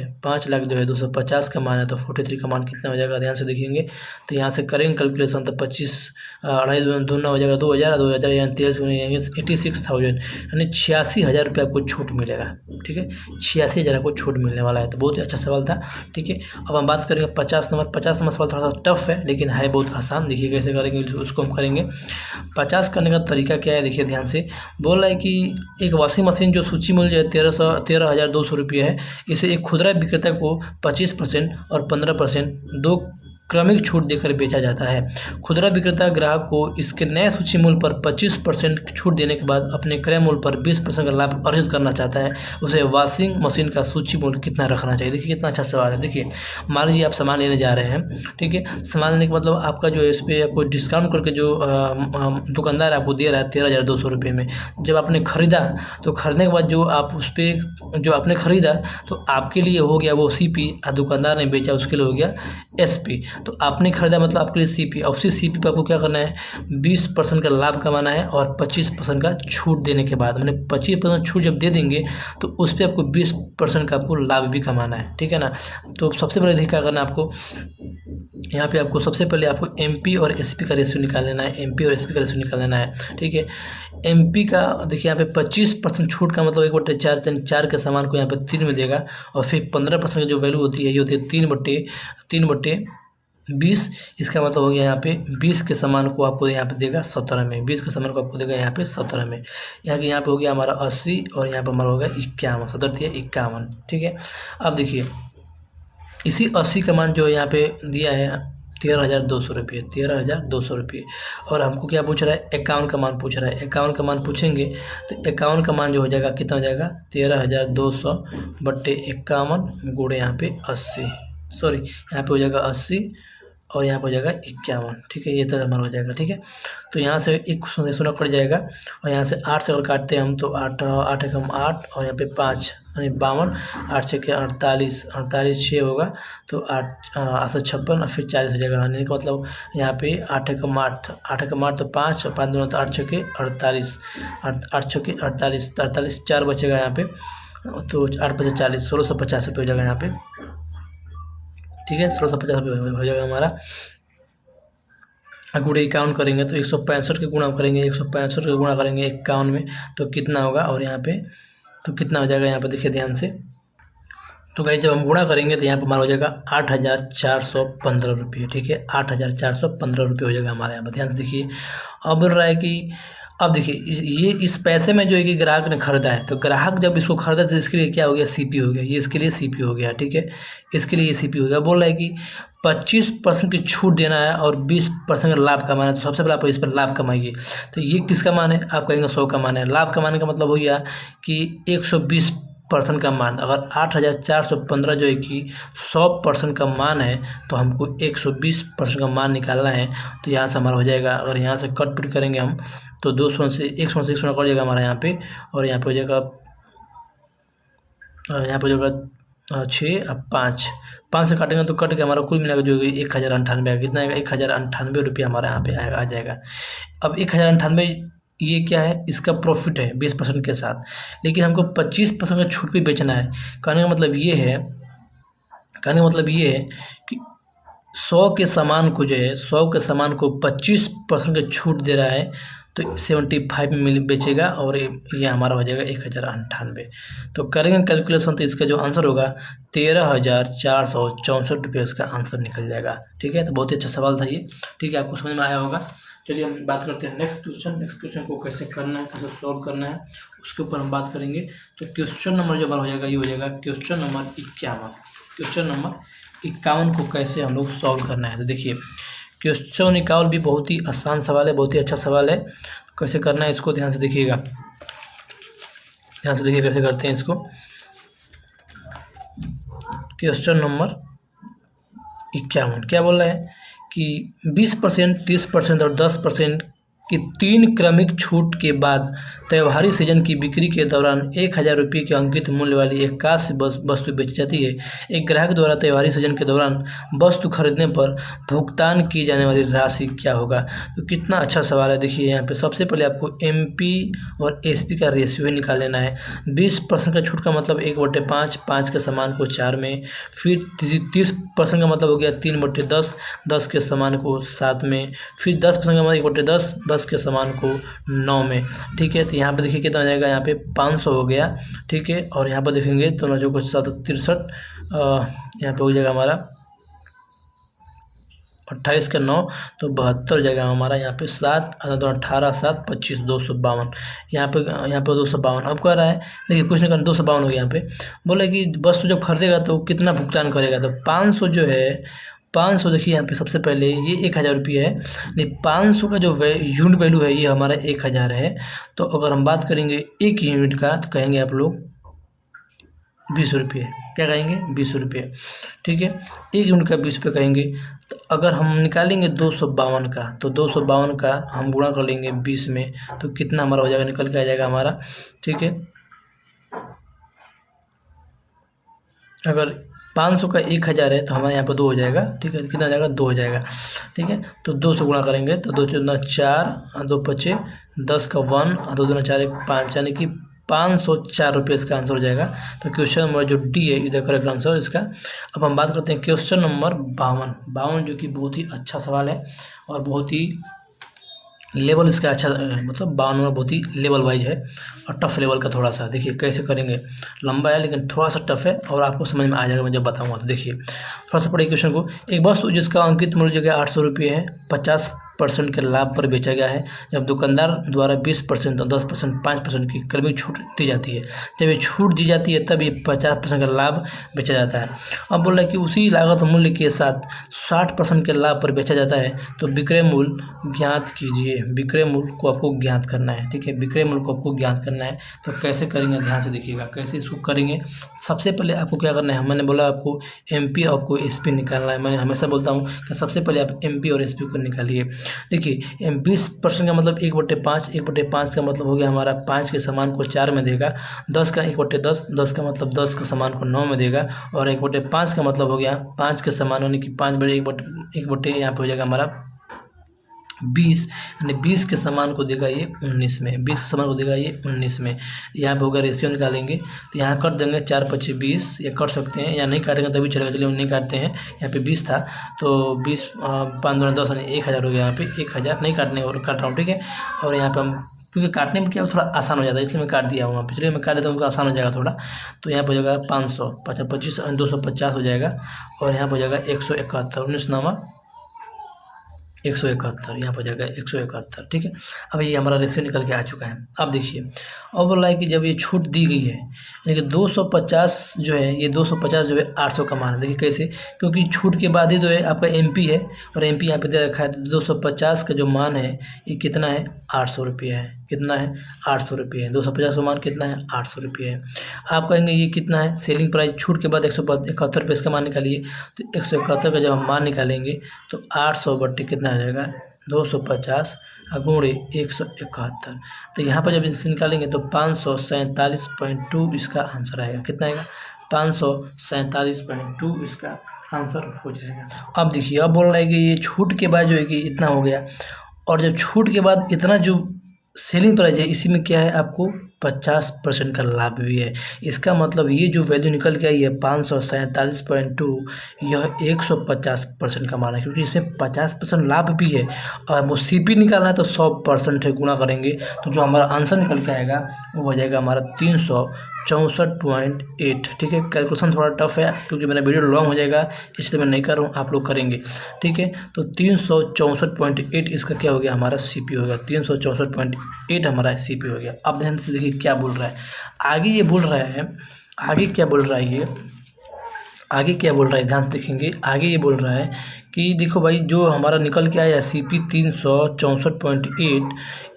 250 का मान है, तो 43 का मान कितना हो जाएगा, ध्यान से देखेंगे। तो यहाँ से करेंगे कैलकुलेशन, तो 25 2.5 हो जाएगा 2000 यानी 86,000, यानी 86,000 रुपये आपको छूट मिलेगा, ठीक है। 86,000 आपको छूट मिलने वाला है। तो बहुत ही अच्छा सवाल था, ठीक है। अब हम बात करेंगे 50 नंबर सवाल थोड़ा सा टफ है लेकिन है बहुत आसान। देखिए कैसे करेंगे उसको हम करेंगे। 50 करने का तरीका क्या है, देखिए ध्यान से। बोल रहा है कि एक वॉशिंग मशीन जो सूची मूल्य है 13,200 रुपये है, इसे एक खुदरा विक्रेता को 25% और 15% दो क्रमिक छूट देकर बेचा जाता है। खुदरा विक्रेता ग्राहक को इसके नए सूची मूल्य पर 25% छूट देने के बाद अपने क्रय मूल्य पर 20% का लाभ अर्जित करना चाहता है। उसे वॉशिंग मशीन का सूची मूल्य कितना रखना चाहिए। देखिए कितना अच्छा सवाल है। देखिए मान लीजिए आप सामान लेने जा रहे हैं, ठीक है। सामान लेने के मतलब आपका जो है इस पर आपको डिस्काउंट करके जो दुकानदार आपको दे रहा है 13,200 रुपये में। जब आपने ख़रीदा तो खरीदने के बाद जो आप उस पर जो आपने ख़रीदा तो आपके लिए हो गया वो CP और दुकानदार ने बेचा उसके लिए हो गया SP। तो आपने खरीदा मतलब आपके लिए CP, और उसी CP पर आपको क्या करना है, 20% का लाभ कमाना है। और 25% का छूट देने के बाद, मैंने 25% छूट जब दे देंगे तो उस पर आपको 20% का आपको लाभ भी कमाना है, ठीक है ना। तो सबसे पहले देखिए क्या करना है आपको, यहाँ पे आपको सबसे पहले आपको एमपी और एसपी का रेशियो निकाल लेना है, एमपी और एसपी का रेशियो निकाल लेना है, ठीक है। एमपी का देखिए यहाँ पे 25% छूट का मतलब 1/4, 4 के सामान को यहाँ पे 3 में देगा, और फिर 15% की जो वैल्यू होती है ये होती है 3/20। इसका मतलब हो गया यहाँ पे 20 के सामान को आपको यहाँ पे देगा 17 में, 20 के सामान को आपको देगा यहाँ पे 17 में। यहाँ पे हो गया हमारा 80 और यहाँ पे हमारा होगा 51, 17 51, ठीक है। अब देखिए इसी 80 का मान जो यहाँ पे दिया है 13,200 रुपये, 13,200 रुपये, और हमको क्या पूछ रहा है, 51 का मान पूछ रहा है। 51 का मान पूछेंगे तो 51 का मान जो हो जाएगा कितना हो जाएगा, 13,200 बट्टे 51 गुणे यहाँ पे 80, सॉरी यहाँ पे हो जाएगा 80 और यहाँ पर हो जाएगा 51, ठीक है। ये तो हमारा हो जाएगा, ठीक है। तो यहाँ से एक शून्य कट जाएगा, और यहाँ से 8 से अगर काटते हैं हम तो 8 8 एकम 8 और यहाँ पे 5 यानी 52, 8 6 48, 48 6 होगा तो 8 856 और फिर 40 हो जाएगा। यानी का मतलब यहाँ पे 8 एकम 8, 8 एकम 8 तो 5 और 5 दूना तो 8 6 48, 8 6 48, 48 4 बचेगा यहाँ पे, तो 8 5 40, 1650 रुपये हो जाएगा यहाँ पे, ठीक है। 1650 रुपये हो जाएगा हमारा। गुणे 51 करेंगे तो 165 के गुणा करेंगे, 165 के गुणा करेंगे 51 में तो कितना होगा, और यहाँ पे तो कितना हो जाएगा यहाँ पे देखिए ध्यान से। तो भाई जब हम गुणा करेंगे तो यहाँ पर हमारा हो जाएगा 8,415 रुपये, ठीक है। 8,415 रुपये हो जाएगा हमारे यहाँ पर, ध्यान से देखिए। अब बोल रहा है कि अब देखिए ये इस पैसे में जो है कि ग्राहक ने खरीदा है, तो ग्राहक जब इसको खरीदा तो इसके लिए क्या हो गया, सीपी हो गया, ये इसके लिए सीपी हो गया, ठीक है। इसके लिए ये सीपी हो गया। बोल रहा है कि 25% की छूट देना है और 20% का लाभ कमाना है, तो सबसे पहले आप इस पर लाभ कमाइए। तो ये किसका मान है, आप कहेंगे 100 का मान है। लाभ कमाने का मतलब हो गया कि 120% का मान, अगर 8,415 जो है कि 100% का मान है तो हमको 120% का मान निकालना है। तो यहाँ से हमारा हो जाएगा, अगर यहाँ से कट पिट करेंगे हम तो 200 से 100 से 100 कट जाएगा हमारा यहाँ पे, और यहाँ पे हो जाएगा 6 अब 5 से काटेंगे तो कट के हमारा कुल मिलाकर जो 1,098 आएगा। कितना आएगा, 1,098 रुपये हमारे यहाँ पे आ जाएगा। अब 1,098 ये क्या है, इसका प्रॉफिट है 20% के साथ, लेकिन हमको 25% का छूट पे बेचना है। कहने का मतलब ये है कि 100 के सामान को जो है 100 के सामान को 25% का छूट दे रहा है तो 75 में बेचेगा, और ये हमारा हो जाएगा 1,098। तो करेंगे कैलकुलेशन तो इसका जो आंसर होगा 13,464 रुपये इसका आंसर निकल जाएगा, ठीक है। तो बहुत ही अच्छा सवाल था ये, ठीक है, आपको समझ में आया होगा। चलिए हम बात करते हैं नेक्स्ट क्वेश्चन को कैसे करना है, कैसे सॉल्व करना है, उसके ऊपर हम बात करेंगे। तो क्वेश्चन नंबर जो हमारा हो जाएगा ये हो जाएगा क्वेश्चन नंबर 51। क्वेश्चन नंबर 51 को कैसे हम लोग सॉल्व करना है, तो देखिए क्वेश्चन निकाल भी बहुत ही आसान सवाल है, बहुत ही अच्छा सवाल है। कैसे करना है इसको ध्यान से देखिएगा, ध्यान से देखिए कैसे करते हैं इसको। क्वेश्चन नंबर 51 क्या बोल रहा है कि 20%, 30% और 10% की 3 क्रमिक छूट के बाद त्योहारी सीजन की बिक्री के दौरान 1,000 रुपये के अंकित मूल्य वाली एक खास वस्तु बेची जाती है। एक ग्राहक द्वारा त्योहारी सीजन के दौरान वस्तु खरीदने पर भुगतान की जाने वाली राशि क्या होगा। तो कितना अच्छा सवाल है। देखिए यहाँ पे सबसे पहले आपको एमपी और एसपी का रेशियो ही निकाल लेना है। 20% का छूट का मतलब 1/5, 5 के सामान को 4 में, फिर 30% का मतलब हो गया 3/10, 10 के सामान को 7 में, फिर 10% का मतलब 1/10, 10 के सामान को 9 में, ठीक है। तो यहाँ पे देखिए कितना हो जाएगा, यहाँ पे 500 हो गया, ठीक है। और यहाँ पर देखेंगे दोनों जो कुछ 63, यहाँ पे हो जाएगा हमारा 28 का 9 तो 72 जाएगा हमारा। यहाँ पे 7 18 7 25 252, यहाँ पे 252। अब कह रहा है देखिए कुछ नहीं करना, 252 हो गया। यहाँ पे बोले कि वस्तु जब खरीदेगा तो कितना भुगतान करेगा, तो 500 जो है 500 देखिए यहाँ पे सबसे पहले ये 1,000 रुपये है, नहीं 500 का जो यूनिट वैल्यू है ये हमारा 1,000 है। तो अगर हम बात करेंगे 1 यूनिट का तो कहेंगे आप लोग 20 रुपये, क्या कहेंगे 20 रुपये, ठीक है। 1 यूनिट का 20 रुपये कहेंगे। तो अगर हम निकालेंगे 252 का, तो 252 का हम गुणा कर लेंगे 20 में तो कितना हमारा हो जाएगा, निकल के आ जाएगा हमारा, ठीक है। अगर 500 का 1,000 है तो हमारे यहाँ पर 2 हो जाएगा, ठीक है। कितना हो जाएगा, 2 हो जाएगा, ठीक है। तो 2 से गुणा करेंगे तो 2 4 4 2 5 10 का 1 2 2 4 1 5 यानी कि 504 इसका आंसर हो जाएगा। तो क्वेश्चन नंबर जो डी है इधर करेक्ट आंसर इसका। अब हम बात करते हैं क्वेश्चन नंबर 52 जो कि बहुत ही अच्छा सवाल है और बहुत ही लेवल इसका अच्छा मतलब 52 में बहुत ही लेवल वाइज है और टफ लेवल का थोड़ा सा। देखिए कैसे करेंगे, लंबा है लेकिन थोड़ा सा टफ है और आपको समझ में आ जाएगा मैं जब बताऊंगा। तो देखिए थोड़ा सा पढ़िए क्वेश्चन को। एक वस्तु जिसका अंकित मूल्य जगह 800 रुपये है 50% के लाभ पर बेचा गया है। जब दुकानदार द्वारा 20%, 10%, 5% की क्रमिक छूट दी जाती है। जब ये छूट दी जाती है तब ये 50% का लाभ बेचा जाता है। अब बोल रहा है कि उसी लागत मूल्य के साथ 60% के लाभ पर बेचा जाता है तो विक्रय मूल्य ज्ञात कीजिए। विक्रय मूल्य को आपको ज्ञात करना है, ठीक है। विक्रय मूल्य को आपको ज्ञात करना है तो कैसे करेंगे, ध्यान से देखिएगा कैसे इसको करेंगे। सबसे पहले आपको क्या करना है, मैंने बोला आपको एमपी आपको एसपी निकालना है। मैं हमेशा बोलता हूँ कि सबसे पहले आप एमपी और एसपी को निकालिए। देखिए 20% का मतलब 1/5, 1/5 का मतलब हो गया हमारा 5 के समान को 4 में देगा। 10 का 1/10, 10 का मतलब 10 के समान को 9 में देगा। और 1/5 का मतलब हो गया 5 के समान होने की 5 बड़े 1/1 यहाँ पे हो जाएगा हमारा 20, यानी 20 के समान को देगा ये 19 में, 20 के समान को देगा ये 19 में। यहाँ पे होगा रेशियो निकालेंगे तो यहाँ कर देंगे 4 × 25 20, ये कर सकते हैं या नहीं काटेंगे तभी चलेगा। चलिए नहीं काटते हैं, यहाँ पे 20 था तो 20 5 दूना 10 यानी 1000 हो गया। यहाँ पे 1000 नहीं काटने और काट रहा हूँ, ठीक है। और यहाँ पे हम क्योंकि काटने में क्या थोड़ा आसान हो जाता है इसलिए मैं काट दिया हूँ वहाँ पे। चलिए मैं काट देता हूँ उनको आसान हो जाएगा थोड़ा। तो यहाँ पर हो जाएगा 500, 25 250 हो जाएगा और यहाँ पर हो जाएगा 171, 19 नामा 171, यहाँ पर जाएगा 171, ठीक है। अब ये हमारा रेशियो निकल के आ चुका है। अब देखिए अब बोल रहा है कि जब ये छूट दी गई है यानी कि 250 जो है ये 250 जो है 800 का मान है। देखिए कैसे, क्योंकि छूट के बाद ही जो है आपका एमपी है और एमपी यहाँ पे दे रखा है। 250 का जो मान है ये कितना है, 800 रुपये है। कितना है, 800 रुपये है। 250 का मान कितना है, 800 रुपये है। आप कहेंगे ये कितना है, सेलिंग प्राइस छूट के बाद 171 रुपये इसका मान निकालिए। तो 171 का जब हम मान निकालेंगे तो 800 बट्टे कितना हो जाएगा 250 गुणे 171। तो यहाँ पर जब इसे निकालेंगे तो 547.2 इसका आंसर आएगा। कितना आएगा, 547.2 इसका आंसर हो जाएगा। अब देखिए अब बोल रहा है कि ये छूट के बाद जो है कि इतना हो गया और जब छूट के बाद इतना जो सेलिंग प्राइस है इसी में क्या है आपको 50% का लाभ भी है। इसका मतलब ये जो वैल्यू निकल के आई है 547.2 यह 150% का मान है क्योंकि इसमें 50% लाभ भी है। और वो सीपी निकालना है तो 100% है, गुणा करेंगे तो जो हमारा आंसर निकल के आएगा वो हो जाएगा हमारा 364.8, ठीक है। कैलकुलेशन थोड़ा टफ है क्योंकि मेरा वीडियो लॉन्ग हो जाएगा इसलिए मैं नहीं कर रहा हूँ, आप लोग करेंगे, ठीक है। तो 364.8 इसका क्या हो गया, हमारा सीपी हो गया। 364.8 हमारा सीपी हो गया। अब ध्यान से देखिए क्या बोल रहा है आगे। ये बोल रहा है आगे क्या बोल रहा है, ये आगे क्या बोल रहा है, ध्यान से देखेंगे। आगे ये बोल रहा है कि देखो भाई जो हमारा निकल के आया CP 364.8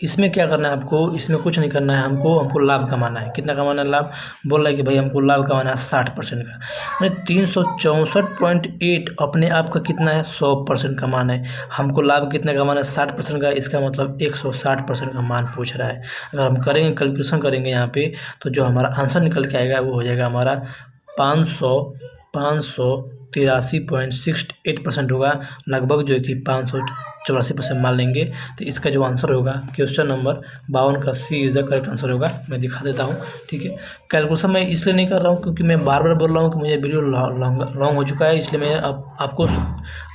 इसमें क्या करना है आपको, इसमें कुछ नहीं करना है हमको लाभ कमाना है। कितना कमाना है लाभ, बोल रहा है कि भाई हमको लाभ कमाना है 60% का। मैंने 364.8 अपने आप का कितना है 100% का मान है। हमको लाभ कितना कमाना है 60% का, इसका मतलब 160% का मान पूछ रहा है। अगर हम करेंगे कैलकुलेशन करेंगे यहाँ पे तो जो हमारा आंसर निकल के आएगा वो हो जाएगा हमारा 583.68% होगा, लगभग जो है कि 584% मान लेंगे। तो इसका जो आंसर होगा क्वेश्चन नंबर 52 का सी इज द करेक्ट आंसर होगा। मैं दिखा देता हूँ, ठीक है। कैलकुलेशन मैं इसलिए नहीं कर रहा हूँ क्योंकि मैं बार बार बोल रहा हूँ कि मुझे वीडियो लॉन्ग हो चुका है, इसलिए मैं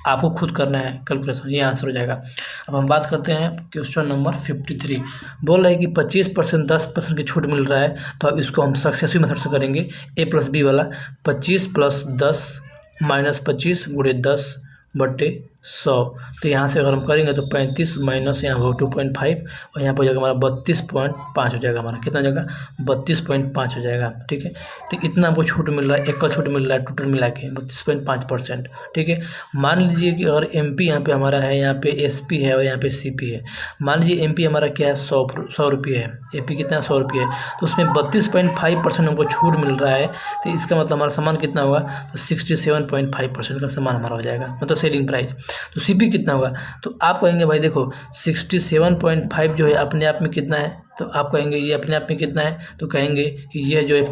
आपको खुद करना है कैलकुलेशन, ये आंसर हो जाएगा। अब हम बात करते हैं क्वेश्चन नंबर 53। बोल रहा है कि 25% 10% की छूट मिल रहा है तो अब इसको हम सक्सेसिव मेथड से करेंगे। A+B वाला 25 + 10 - 25 × 10/100। तो यहाँ से अगर हम करेंगे तो 35 माइनस यहाँ हो 2.5 और यहाँ पर हो जाएगा हमारा 32.5 हो जाएगा। हमारा कितना हो जाएगा 32.5 हो जाएगा, ठीक है। तो इतना हमको छूट मिल रहा है, एकल छूट मिल रहा है टोटल मिला के 32.5%, ठीक है। मान लीजिए कि अगर MP यहाँ पे हमारा है, यहाँ पे SP है और यहाँ पे CP है। मान लीजिए MP हमारा क्या है 100 रुपये है, AP कितना 100 रुपये है, तो उसमें 32.5% हमको छूट मिल रहा है। तो इसका मतलब हमारा सामान कितना होगा, तो 67.5% का सामान हमारा हो जाएगा, मतलब सेलिंग प्राइस। तो CP कितना होगा, तो आप कहेंगे भाई देखो 67.5 जो है अपने आप में कितना है तो आप कहेंगे ये अपने आप में कितना है, तो कहेंगे कि ये जो है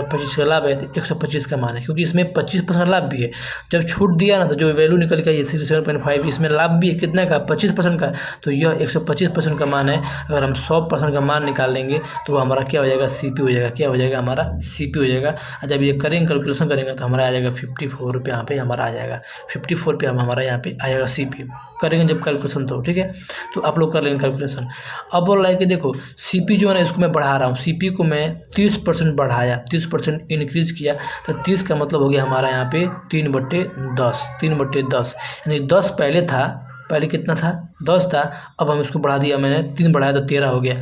25 का लाभ है तो 125 का मान है, क्योंकि इसमें 25% लाभ भी है। जब छूट दिया ना तो जो वैल्यू निकल के आई 67.5, इसमें लाभ भी है कितने का, 25% का, तो यह 125% का मान है। अगर हम 100% का मान निकाल लेंगे तो वो हमारा क्या हो जाएगा, CP हो जाएगा। क्या हो जाएगा, हमारा CP हो जाएगा। और जब ये करेंगे कैलकुलेशन करेंगे तो हमारा आ जाएगा 54 रुपये, यहाँ पे हमारा आ जाएगा 54 रुपये हमारा यहाँ पे आएगा CP करेंगे जब कैलकुलेशन। तो ठीक है, तो आप लोग कर लेंगे कैलकुलेशन। अब बोल रहा है कि देखो CP जो है ना इसको मैं बढ़ा रहा हूँ, CP को मैं 30% बढ़ाया, 30% इंक्रीज किया, तो 30 का मतलब हो गया हमारा यहाँ पे 3/10, 3/10 यानी 10 पहले था, पहले कितना था, 10 था, अब हम इसको बढ़ा दिया, मैंने 3 बढ़ाया तो 13 हो गया।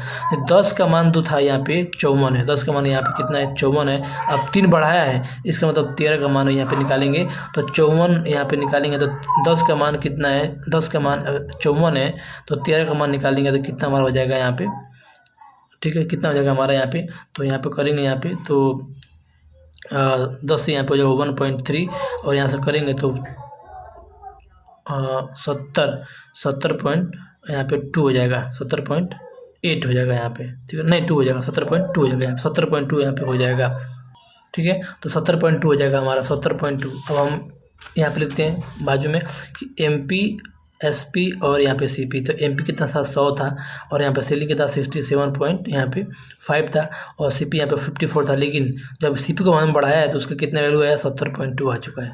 10 का मान तो था यहाँ पे 54 है, 10 का मान यहाँ पे कितना है, 54 है। अब 3 बढ़ाया है, इसका मतलब 13 का मान यहाँ पे निकालेंगे, तो 54 यहाँ पे निकालेंगे तो 10 का मान कितना है, 10 का मान 54 है, तो 13 का मान निकालेंगे तो कितना हमारा हो जाएगा यहाँ पे, ठीक है, कितना हो जाएगा हमारा यहाँ पे, तो यहाँ पे करेंगे यहाँ पे तो 10 से यहाँ पे हो जाएगा 1.3, और यहाँ से करेंगे तो 70 पॉइंट यहाँ पे 2 हो जाएगा, 70.8 हो जाएगा यहाँ पे, ठीक है, नहीं 2 हो जाएगा, 70.2 हो जाएगा, 70.2 यहाँ पे हो जाएगा, ठीक है। तो 70.2 हो जाएगा हमारा 70.2। अब हम यहाँ पे लिखते हैं बाजू में कि MP SP और यहाँ पे CP, तो MP कितना था, 100 था, और यहाँ पे सेलिंग कितना 67 पॉइंट यहाँ पे 5 था, और CP यहाँ पे 54 था। लेकिन जब CP को हम बढ़ाया है तो उसका कितना वैल्यू आया, 70.2 आ चुका है।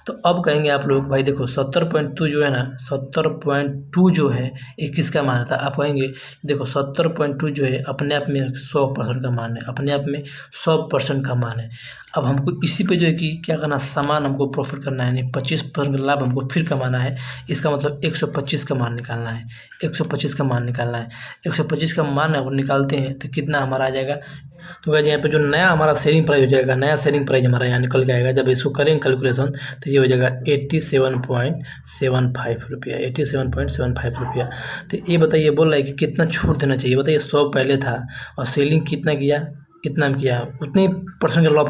तो अब कहेंगे आप लोग भाई देखो 70.2 जो है ना, 70.2 जो है ये किसका मान था, आप कहेंगे देखो 70.2 जो है अपने आप में 100% का मान है, अपने आप में 100% का मान है। अब हमको इसी पे जो है कि क्या करना, सामान हमको प्रॉफिट करना है, यानी 25% का लाभ हमको फिर कमाना है। इसका मतलब 125 का मान निकालना है, 125 का मान निकालना है। 125 का मान अगर निकालते हैं तो कितना हमारा आ जाएगा, तो गाइस यहाँ पे जो नया हमारा सेलिंग प्राइस हो जाएगा, नया सेलिंग प्राइस हमारा यहाँ निकल के आएगा। जब इसको करेंगे कैलकुलेशन तो ये हो जाएगा 87.75 रुपया, 87.75 रुपया। तो ये बताइए, बोल रहा है कि कितना छूट देना चाहिए, बताइए 100 पहले था और सेलिंग कितना किया, इतना में किया, उतने परसेंट का लाभ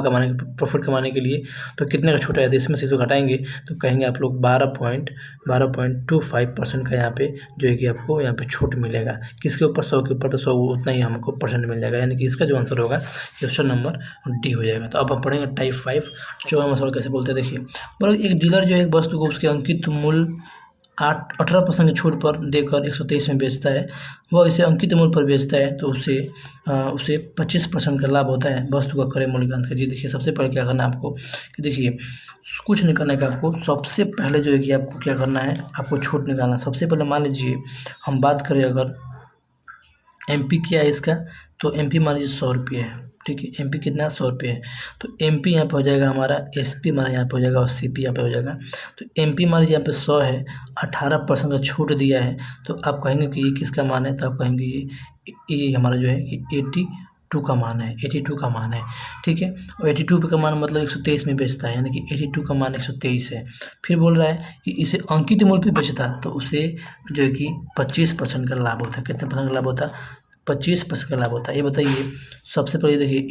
कमाने प्रॉफिट कमाने के लिए तो कितने का छूट आया, तो इसमें से इसको घटाएंगे तो कहेंगे आप लोग 12.25% का यहाँ पे जो है कि आपको यहाँ पे छूट मिलेगा। किसके ऊपर, 100 के ऊपर, तो 100 उतना ही हमको परसेंट मिल जाएगा, यानी कि इसका जो आंसर होगा क्वेश्चन नंबर D हो जाएगा। तो अब हम पढ़ेंगे टाइप 5 चौवा मसला कैसे बोलते हैं। देखिए बोलो एक डीलर जो है एक वस्तु को उसके अंकित मूल्य 18% की छूट पर देकर 123 में बेचता है, वह इसे अंकित मूल्य पर बेचता है तो उसे 25% का लाभ होता है वस्तु का क्रय मूल्य का अंतर। जी देखिए सबसे पहले क्या करना है आपको कि देखिए कुछ नहीं करना है, आपको सबसे पहले जो है कि आपको क्या करना है, आपको छूट निकालना। सबसे पहले मान लीजिए हम बात करें अगर MP क्या है इसका, तो MP मान लीजिए 100 रुपये है, ठीक है, MP कितना 100 रुपये है, तो MP यहाँ पे हो जाएगा हमारा, SP हमारा यहाँ पे हो जाएगा और CP यहाँ पे हो जाएगा। तो MP मान लीजिए यहाँ पे 100 है, 18% का छूट दिया है, तो आप कहेंगे कि ये किसका मान है, तो आप कहेंगे ये हमारा जो है कि 82 का मान है, 82 का मान है, ठीक है। और 82 का मान मतलब 123 में बेचता है, यानी कि 82 का मान 123 है। फिर बोल रहा है कि इसे अंकित मूल्य पे बेचता तो उसे जो है कि 25% का लाभ होता है। कितने परसेंट का लाभ होता है, 25% का लाभ होता है। ये बताइए सबसे पहले देखिए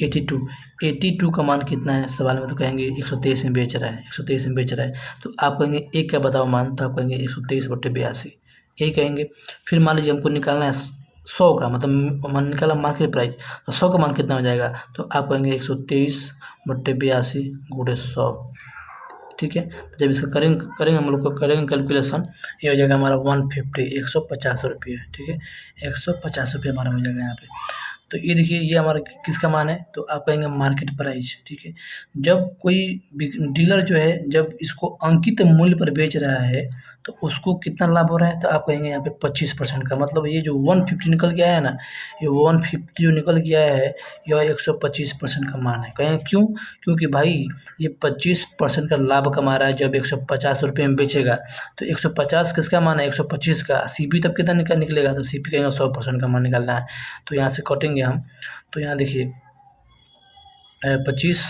82 का मान कितना है सवाल में, तो कहेंगे 123 में बेच रहा है, 123 में बेच रहा है, तो आप कहेंगे एक का बताओ मान, तो आप कहेंगे 123/82 यही कहेंगे। फिर मान लीजिए हमको निकालना है 100 का, मतलब मान निकाला मार्केट प्राइस, तो 100 का मान कितना हो जाएगा, तो आप कहेंगे 123/82 गुणे 100, ठीक है। तो जब इसका करेंगे हम लोग को करेंगे कैलकुलेशन, ये हो जाएगा हमारा 150 रुपये, ठीक है, 150 रुपये हमारा हो जाएगा यहाँ पे। तो ये देखिए ये हमारा किसका मान है, तो आप कहेंगे मार्केट प्राइस, ठीक है। जब कोई डीलर जो है जब इसको अंकित मूल्य पर बेच रहा है तो उसको कितना लाभ हो रहा है, तो आप कहेंगे यहाँ पे 25% का, मतलब ये जो 150 निकल के आया है ना, ये 150 जो निकल के आया है यह 125% का मान है। कहेंगे क्यों, क्योंकि भाई ये 25% का लाभ कमा रहा है। जब 150 रुपये में बेचेगा तो 150 किसका मान है, 125 का। CP तब कितना निकलेगा, तो CP कहेंगे 100% का मान निकालना है। तो यहाँ से कटेंगे हम, तो यहाँ देखिए 25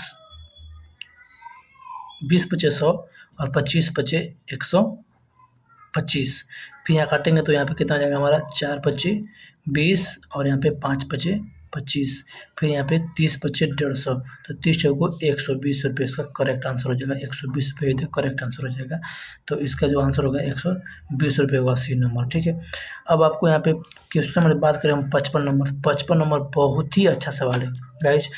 20 पचे 100 और 25 पचे 125। फिर यहाँ काटेंगे तो यहाँ पे कितना आ जाएगा हमारा, 4 पचे 20 और यहाँ पे 5 पचे 25, फिर यहाँ पे 30 × 5 150, तो 30 चौको 120 रुपये इसका करेक्ट आंसर हो जाएगा। 120 रुपये करेक्ट आंसर हो जाएगा। तो इसका जो आंसर होगा 120 रुपये होगा सी नंबर, ठीक है। अब आपको यहाँ पे क्वेश्चन नंबर बात करें हम 55 नंबर। 55 नंबर बहुत ही अच्छा सवाल है गाइज।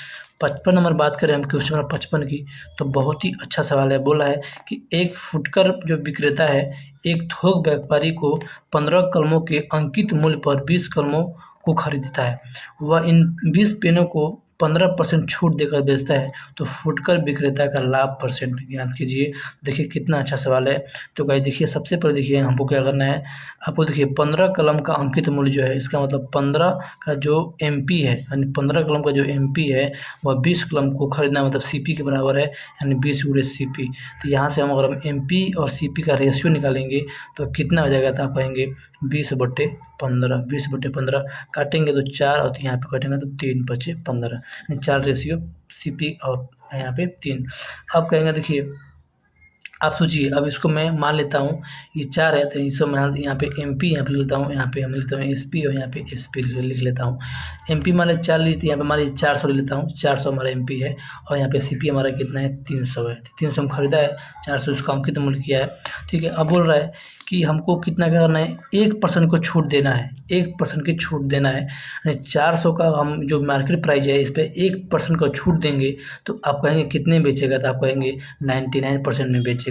55 नंबर बात करें हम क्वेश्चन नंबर 55 की, तो बहुत ही अच्छा सवाल है। बोला है कि एक फुटकर जो विक्रेता है एक थोक व्यापारी को 15 कलमों के अंकित मूल्य पर 20 कलमों को खरीदता है। वह इन 20 पेनों को 15% छूट देकर बेचता है, तो फुटकर विक्रेता का लाभ परसेंट याद कीजिए। देखिए कितना अच्छा सवाल है। तो गाइस देखिए सबसे पहले देखिए हमको क्या करना है, आपको देखिए 15 कलम का अंकित मूल्य जो है, इसका मतलब 15 का जो एमपी है, यानी 15 कलम का जो एमपी है वह 20 कलम को खरीदना मतलब सीपी के बराबर है, यानी 20 × सीपी। तो यहाँ से हम अगर हम एमपी और सीपी का रेशियो निकालेंगे तो कितना हो जाएगा, तो आप कहेंगे 20/15। 20/15 काटेंगे तो 4 और यहाँ पे काटेंगे तो 3×5 = 15, 4 रेशियो सीपी और यहाँ पे 3। अब कहेंगे देखिए आप सोचिए, अब इसको मैं मान लेता हूँ ये 4 है, तो इसको मैं यहाँ पे एमपी यहाँ पे लिखता हूँ, यहाँ पे हम लिखता हूँ एसपी और यहाँ पे एसपी लिख लेता हूँ। एमपी मान लीजिए 4 ली, यहाँ पे मान लीजिए 400 ले लेता हूँ, 400 हमारा एमपी है और यहाँ पे सीपी हमारा कितना है 300 है। 300 हम खरीदा है, 400 उसका अंकित मूल्य किया है, ठीक है। अब बोल रहा है कि हमको कितना क्या करना है, 1% को छूट देना है, 1% की छूट देना है। यानी 400 का हम जो मार्केट प्राइस है इस पर 1% का छूट देंगे तो आप कहेंगे कितने बेचेगा, तो आप कहेंगे 99% में बेचेगा।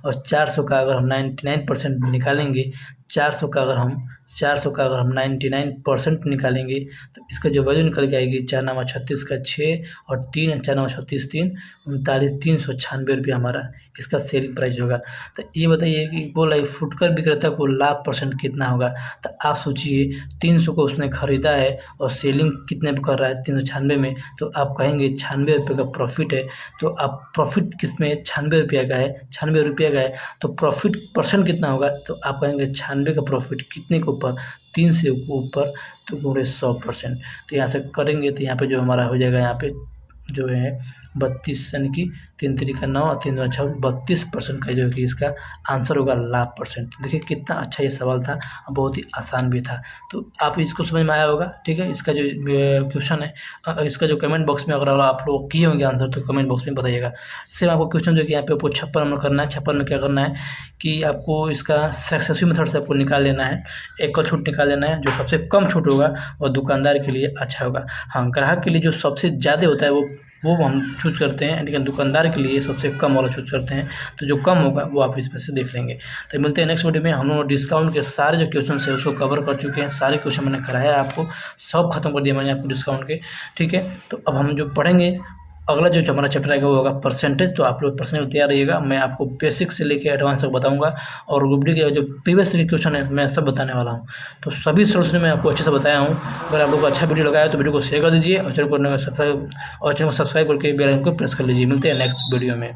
और 400 का अगर हम 99% निकालेंगे, 400 का अगर हम 99% निकालेंगे तो इसका जो वैल्यू निकल के आएगी 4 9 36 का 6 और 3 4 9 36 3 39 396 रुपये हमारा इसका सेलिंग प्राइस होगा। तो ये बताइए कि बोला है फुटकर विक्रेता को लाभ परसेंट कितना होगा। तो आप सोचिए 300 को उसने खरीदा है और सेलिंग कितने पे कर रहा है 396 में, तो आप कहेंगे 96 रुपये का प्रॉफिट है। तो आप प्रॉफिट किस में 96 रुपये का है, 96 रुपये का है, तो प्रॉफिट परसेंट कितना होगा, तो आप कहेंगे 96 का प्रॉफिट कितने के ऊपर, 3 से ऊपर, तो पूरे 100%। तो यहाँ से करेंगे तो यहाँ पे जो हमारा हो जाएगा, यहाँ पे जो है 32 यानी कि 3 3 का 9 और 3 2 6 32% का जो है कि इसका आंसर होगा लाभ परसेंट। देखिए कितना अच्छा ये सवाल था, बहुत ही आसान भी था। तो आप इसको समझ में आया होगा, ठीक है। इसका जो क्वेश्चन है इसका जो कमेंट बॉक्स में अगर आप लोग किए होंगे आंसर तो कमेंट बॉक्स में बताइएगा। सेम आपको क्वेश्चन जो कि यहाँ पे आपको 56 नंबर करना है। 56 में क्या करना है कि आपको इसका सक्सेसिव मेथड से आपको निकाल लेना है, एक का छूट निकाल लेना है। जो सबसे कम छूट होगा वो दुकानदार के लिए अच्छा होगा। हाँ, ग्राहक के लिए जो सबसे ज़्यादा होता है वो हम चूज़ करते हैं, लेकिन दुकानदार के लिए सबसे कम वाला चूज़ करते हैं। तो जो कम होगा वो आप इसमें से देख लेंगे। तो मिलते हैं नेक्स्ट वीडियो में। हम लोग डिस्काउंट के सारे जो क्वेश्चन है उसको कवर कर चुके हैं। सारे क्वेश्चन मैंने कराया आपको, सब खत्म कर दिया मैंने आपको डिस्काउंट के, ठीक है। तो अब हम जो पढ़ेंगे अगला जो हमारा चैप्टर आएगा वो होगा परसेंटेज। तो आप लोग परसेंटेज तैयार रहिएगा। मैं आपको बेसिक से लेकर एडवांस तक बताऊंगा और रूब्रिक के जो प्रीवियस क्वेश्चन है मैं सब बताने वाला हूं। तो सभी सोल्यूशन मैं आपको अच्छे से बताया हूं। अगर आप लोग को अच्छा वीडियो लगा है तो वीडियो को शेयर कर दीजिए और चैनल को सब्सक्राइब करके बेल आइकन को प्रेस कर लीजिए। मिलते हैं नेक्स्ट वीडियो में।